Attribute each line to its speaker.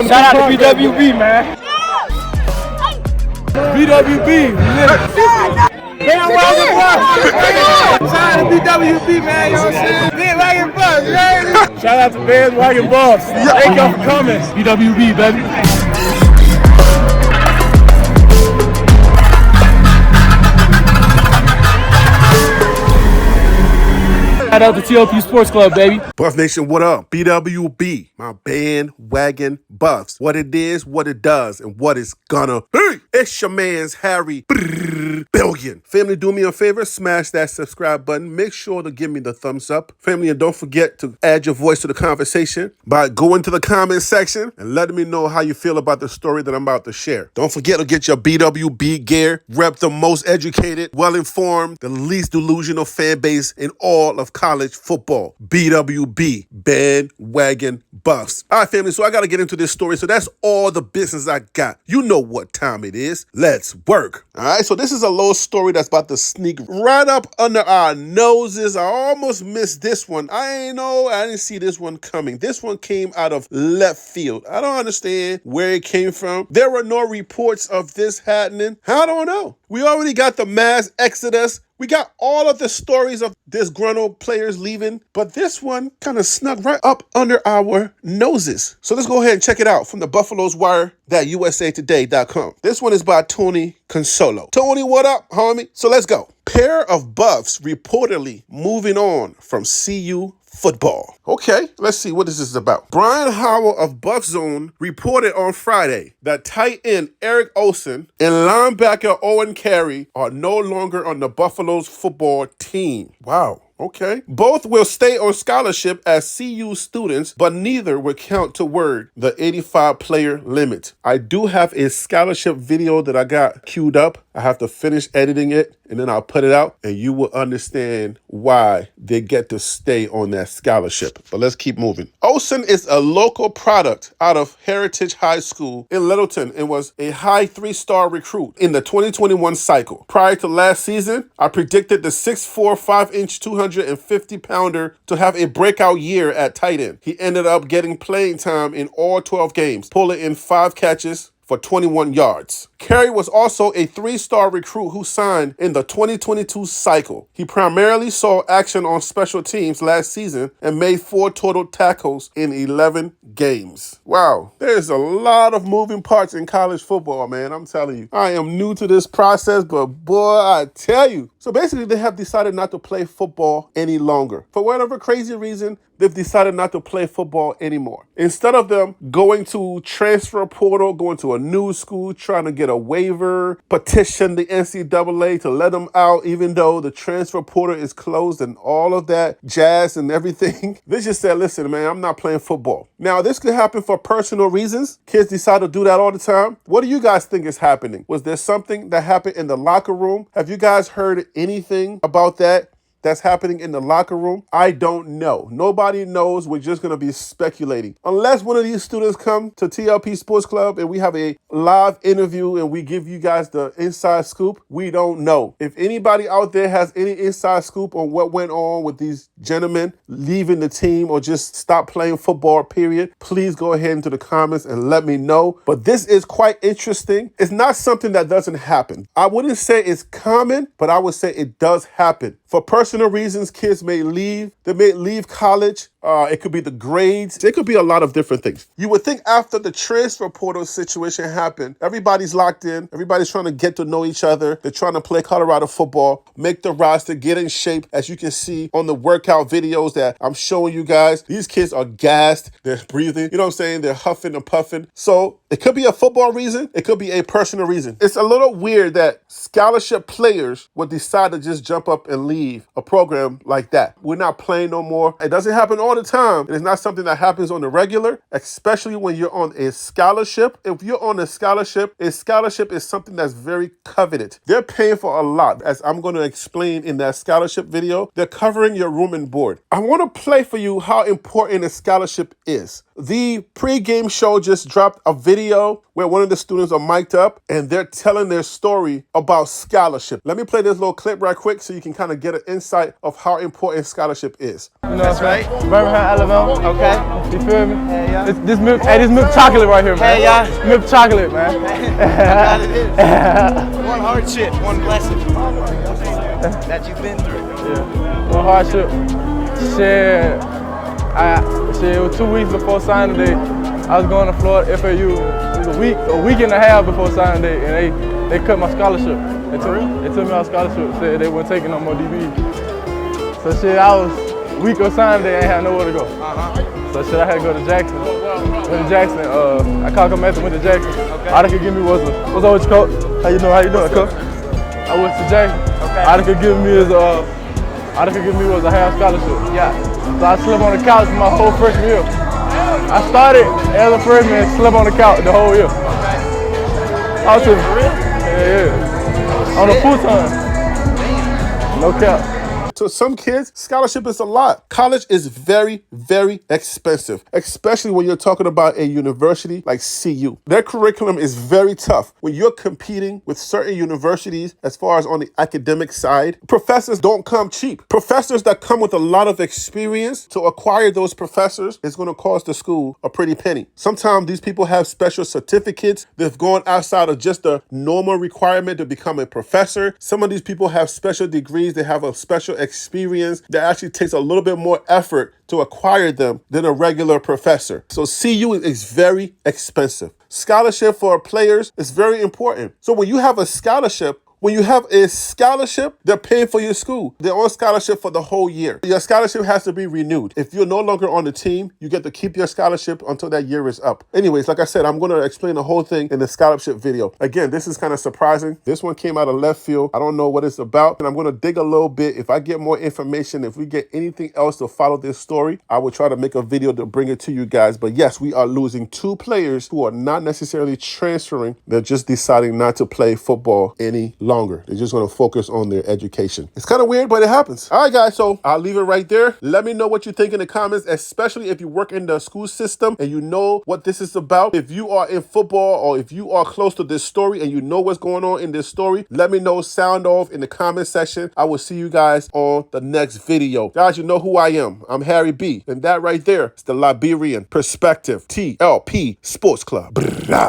Speaker 1: Shout out to BWB, man. BWB. Shout out to BWB, man. You know what I'm saying? Bandwagon Buffs, man. Shout out to Bandwagon Buffs. Thank y'all for coming. BWB, baby. Shout out to TLP Sports Club, baby.
Speaker 2: Buff Nation, what up? BWB, my Bandwagon Buffs. What it is, what it does, and what it's gonna be. It's your man's Harry Billion. Family, do me a favor, smash that subscribe button. Make sure to give me the thumbs up. Family, and don't forget to add your voice to the conversation by going to the comment section and letting me know how you feel about the story that I'm about to share. Don't forget to get your BWB gear. Rep the most educated, well-informed, the least delusional fan base in all of college football. BWB, Bandwagon Buffs. All right, family, so I got to get into this story. So that's all the business I got. You know what time it is. Let's work. All right, so this is a little story that's about to sneak right up under our noses. I almost missed this one. I didn't see this one coming. This one came out of left field. I don't understand where it came from. There were no reports of this happening. I don't know. We already got the mass exodus. We got all of the stories of disgruntled players leaving, but this one kind of snuck right up under our noses. So let's go ahead and check it out from the Buffalo's Wire.usatoday.com. This one is by Tony Consolo. Tony, what up, homie? So let's go. Pair of Buffs reportedly moving on from CU football. Okay, let's see what this is about. Brian Howell of Buff Zone reported on Friday that tight end Eric Olsen and linebacker Owen Carey are no longer on the Buffalo's football team. Wow. Okay. Both will stay on scholarship as CU students, but neither will count toward the 85-player limit. I do have a scholarship video that I got queued up. I have to finish editing it, and then I'll put it out, and you will understand why they get to stay on that scholarship. But let's keep moving. Olsen is a local product out of Heritage High School in Littleton and was a high 3-star recruit in the 2021 cycle. Prior to last season, I predicted the 6'4", 5-inch, 250-pounder to have a breakout year at tight end. He ended up getting playing time in all 12 games, pulling in 5 catches for 21 yards. Carey was also a 3-star recruit who signed in the 2022 cycle. He primarily saw action on special teams last season and made 4 total tackles in 11 games. Wow, there's a lot of moving parts in college football, man. I'm telling you. I am new to this process, but boy, I tell you. So basically, they have decided not to play football any longer. For whatever crazy reason, they've decided not to play football anymore. Instead of them going to transfer portal, going to a new school, trying to get a waiver, petition the NCAA to let them out, even though the transfer portal is closed and all of that jazz and everything, they just said, listen, man, I'm not playing football. Now, this could happen for personal reasons. Kids decide to do that all the time. What do you guys think is happening? Was there something that happened in the locker room? Have you guys heard anything about that? That's happening in the locker room? I don't know. Nobody knows. We're just going to be speculating. Unless one of these students come to TLP Sports Club and we have a live interview and we give you guys the inside scoop, we don't know. If anybody out there has any inside scoop on what went on with these gentlemen leaving the team or just stop playing football, period, please go ahead into the comments and let me know. But this is quite interesting. It's not something that doesn't happen. I wouldn't say it's common, but I would say it does happen. For personal reasons, kids may leave. They may leave college. It could be the grades. It could be a lot of different things. You would think after the transfer portal situation happened, everybody's locked in. Everybody's trying to get to know each other. They're trying to play Colorado football, make the roster, get in shape. As you can see on the workout videos that I'm showing you guys, these kids are gassed. They're breathing. You know what I'm saying? They're huffing and puffing. So it could be a football reason. It could be a personal reason. It's a little weird that scholarship players would decide to just jump up and leave a program like that. We're not playing no more. It doesn't happen all the time. It is not something that happens on the regular, especially when you're on a scholarship. If you're on a scholarship is something that's very coveted. They're paying for a lot. As I'm going to explain in that scholarship video, they're covering your room and board. I want to play for you how important a scholarship is. The pregame show just dropped a video where one of the students are mic'd up and they're telling their story about scholarship. Let me play this little clip right quick so you can kind of get an insight of how important scholarship is.
Speaker 1: You know that's right. Birmingham, Alabama.
Speaker 3: Okay.
Speaker 1: You feel me?
Speaker 3: Hey, yeah.
Speaker 1: This milk, hey, this milk chocolate right here, man.
Speaker 3: Hey, yeah.
Speaker 1: Milk chocolate, man.
Speaker 3: That it is. One hardship, one blessing that you've been through.
Speaker 1: Yeah. One hardship. Shit. It was 2 weeks before signing day. I was going to Florida FAU. It was a week and a half before signing day, and they cut my scholarship. They took me out of scholarship. Said they weren't taking no more DBs. So shit, I was week of signing day. I ain't had nowhere to go. So shit, I had to go to Jackson. Went to Jackson. I called him after went to Jackson.
Speaker 3: Okay.
Speaker 1: All they could give me was what's up with you, coach? How you doing, coach? I went to Jackson.
Speaker 3: Okay.
Speaker 1: All they could give me was a half scholarship.
Speaker 3: Yeah.
Speaker 1: So I slept on the couch my whole freshman year. I started as a freshman and slept on the couch the whole year. I was on a futon. No cap.
Speaker 2: To some kids, scholarship is a lot. College is very, very expensive, especially when you're talking about a university like CU. Their curriculum is very tough. When you're competing with certain universities, as far as on the academic side, professors don't come cheap. Professors that come with a lot of experience, to acquire those professors is going to cost the school a pretty penny. Sometimes these people have special certificates. They've gone outside of just the normal requirement to become a professor. Some of these people have special degrees. They have a special experience that actually takes a little bit more effort to acquire them than a regular professor. So CU is very expensive. Scholarship for players is very important. So when you have a scholarship, they're paying for your school. They're on scholarship for the whole year. Your scholarship has to be renewed. If you're no longer on the team, you get to keep your scholarship until that year is up. Anyways, like I said, I'm going to explain the whole thing in the scholarship video. Again, this is kind of surprising. This one came out of left field. I don't know what it's about, and I'm going to dig a little bit. If I get more information, if we get anything else to follow this story, I will try to make a video to bring it to you guys. But yes, we are losing 2 players who are not necessarily transferring. They're just deciding not to play football any longer. They're just going to focus on their education. It's kind of weird, but it happens. All right, guys, so I'll leave it right there. Let me know what you think in the comments, especially if you work in the school system and you know what this is about. If you are in football or if you are close to this story and you know what's going on in this story, let me know. Sound off in the comment section. I will see you guys on the next video. Guys, you know who I am. I'm Harry B. And that right there is the Liberian Perspective TLP Sports Club. Brrrah.